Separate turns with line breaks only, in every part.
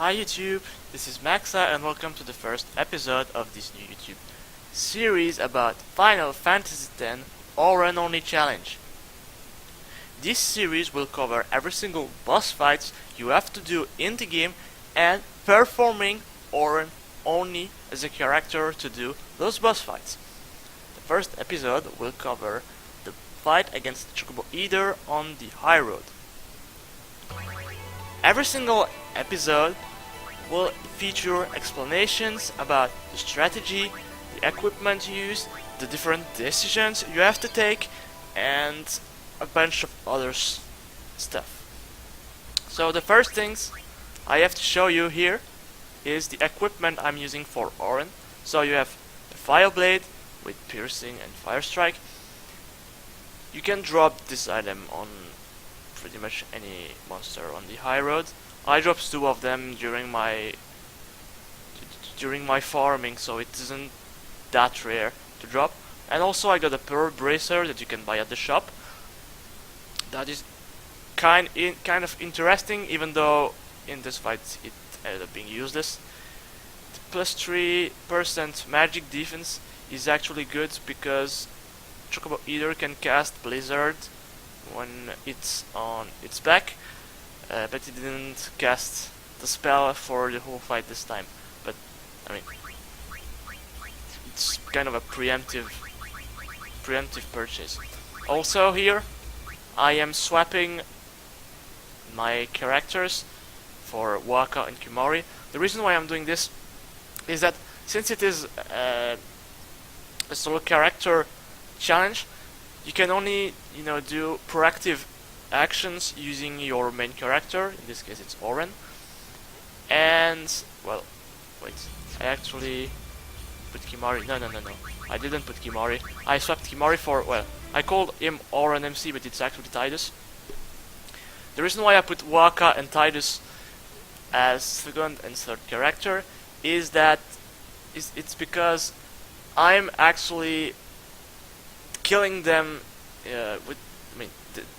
Hi YouTube, this is Maxa and welcome to the first episode of this new YouTube series about Final Fantasy X Auron Only challenge. This series will cover every single boss fights you have to do in the game and performing Auron Only as a character to do those boss fights. The first episode will cover the fight against the Chocobo Eater on the high road. Every single episode will feature explanations about the strategy, the equipment used, the different decisions you have to take, and a bunch of other stuff. So the first things I have to show you here is the equipment I'm using for Auron. So you have the Fire Blade with Piercing and Firestrike. You can drop this item on pretty much any monster on the high road. I dropped two of them during my farming, so it isn't that rare to drop. And also I got a Pearl Bracer that you can buy at the shop. That is kind of interesting, even though in this fight it ended up being useless. The plus 3% magic defense is actually good because Chocobo Eater can cast Blizzard when it's on its back. But he didn't cast the spell for the whole fight this time. But I mean, it's kind of a preemptive purchase. Also here, I am swapping my characters for Waka and Kimari. The reason why I'm doing this is that since it is a solo character challenge, you can only do proactive actions using your main character. In this case it's Auron. And well, wait, I actually put Kimari. No, I didn't put Kimari. I swapped Kimari for, well, I called him Auron MC, but it's actually Tidus. The reason why I put Waka and Tidus as second and third character is that it's because I'm actually killing them with,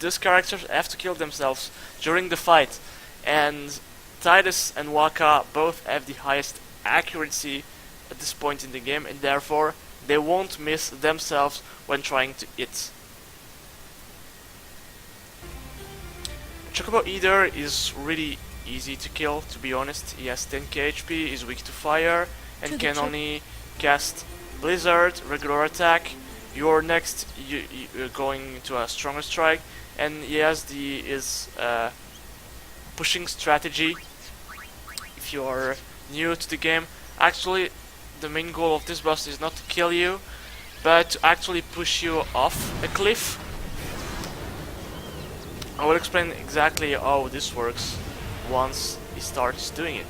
these characters have to kill themselves during the fight, and Tidus and Waka both have the highest accuracy at this point in the game, and therefore they won't miss themselves when trying to hit. Chocobo Eater is really easy to kill, to be honest. He has 10k HP, is weak to fire, and can only cast Blizzard, regular attack. You're next, you're going to a stronger strike, and he has his pushing strategy. If you are new to the game, actually the main goal of this boss is not to kill you, but to actually push you off a cliff. I will explain exactly how this works once he starts doing it.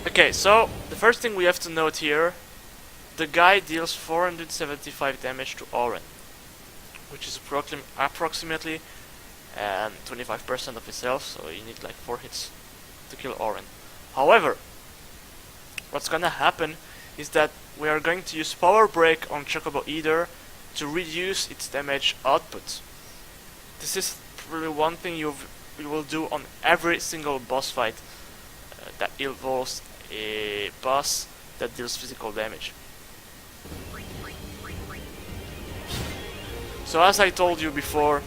Okay, so the first thing we have to note here, the guy deals 475 damage to Auron, which is approximately 25% of his health, so you need like 4 hits to kill Auron. However, what's gonna happen is that we are going to use Power Break on Chocobo Eater to reduce its damage output. This is really one thing you will do on every single boss fight that involves a boss that deals physical damage. So as I told you before,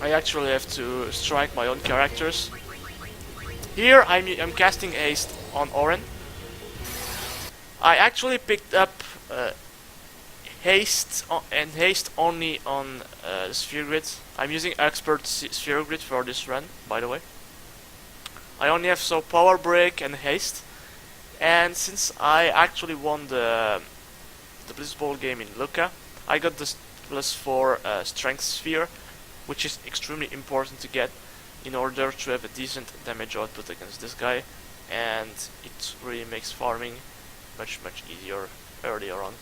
I actually have to strike my own characters. Here I'm casting Haste on Auron. I actually picked up Haste and Haste only on Sphere Grid. I'm using Expert Sphere Grid for this run, by the way. I only have Power Break and Haste. And since I actually won the Blitzball game in Luca, I got this +4 Strength Sphere, which is extremely important to get in order to have a decent damage output against this guy, and it really makes farming much easier earlier on.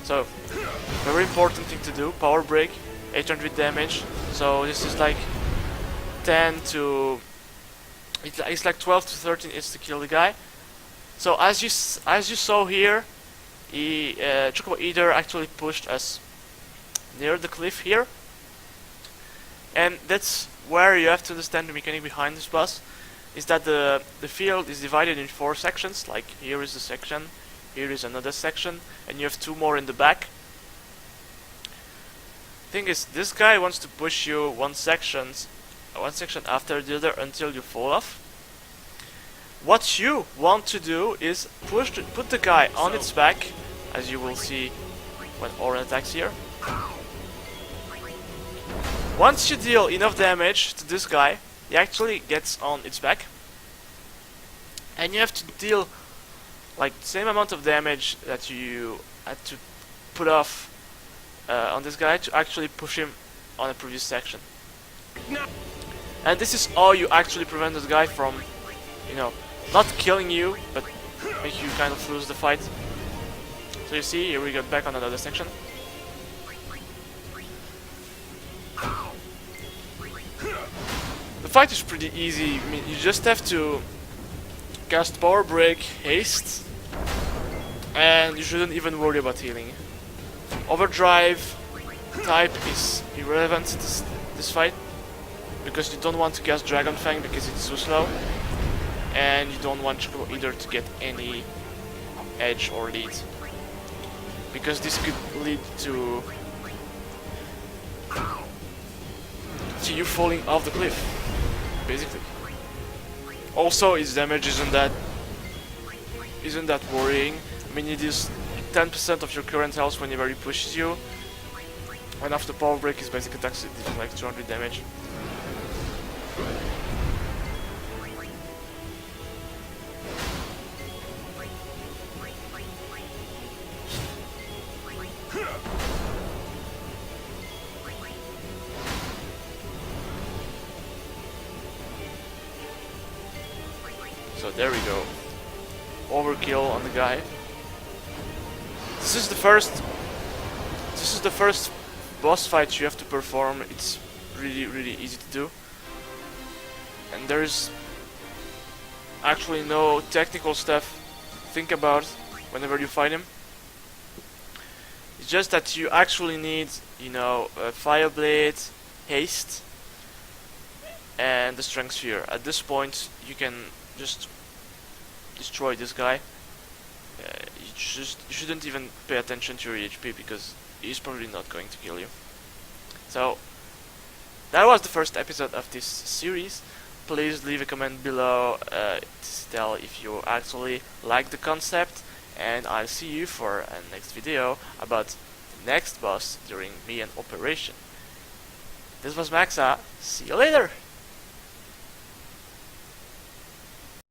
So, very important thing to do, Power Break, 800 damage, so this is like 10 to it's like 12 to 13 hits to kill the guy. So as you saw here, Chocobo Eater actually pushed us near the cliff here, and that's where you have to understand the mechanic behind this boss. Is that the field is divided in 4 sections. Like here is a section, here is another section, and you have 2 more in the back. Thing is, this guy wants to push you one section after the other until you fall off. What you want to do is put the guy on its back, as you will see when Auron attacks here. Once you deal enough damage to this guy, he actually gets on its back, and you have to deal like the same amount of damage that you had to put off on this guy to actually push him on a previous section. And this is how you actually prevent this guy from, you know, not killing you, but make you kind of lose the fight. So you see, here we got back on another section. The fight is pretty easy. I mean, you just have to cast Power Break, Haste, and you shouldn't even worry about healing. Overdrive type is irrelevant this fight, because you don't want to cast Dragon Fang because it's too slow, and you don't want Chocobo Eater to get any edge or lead, because this could lead to you falling off the cliff, basically. Also, its damage isn't that worrying. I mean, it is 10% of your current health whenever he pushes you, and after Power Break his basic attacks it deals like 200 damage. So there we go. Overkill on the guy. This is the first boss fight you have to perform. It's really easy to do, and there's actually no technical stuff to think about whenever you fight him. It's just that you actually need, you know, Fire Blade, Haste, and the Strength Sphere. At this point you can just destroy this guy. You shouldn't even pay attention to your HP, because he's probably not going to kill you. So that was the first episode of this series. Please leave a comment below to tell if you actually like the concept, and I'll see you for a next video about the next boss during me and Operation. This was Maxa, see you later!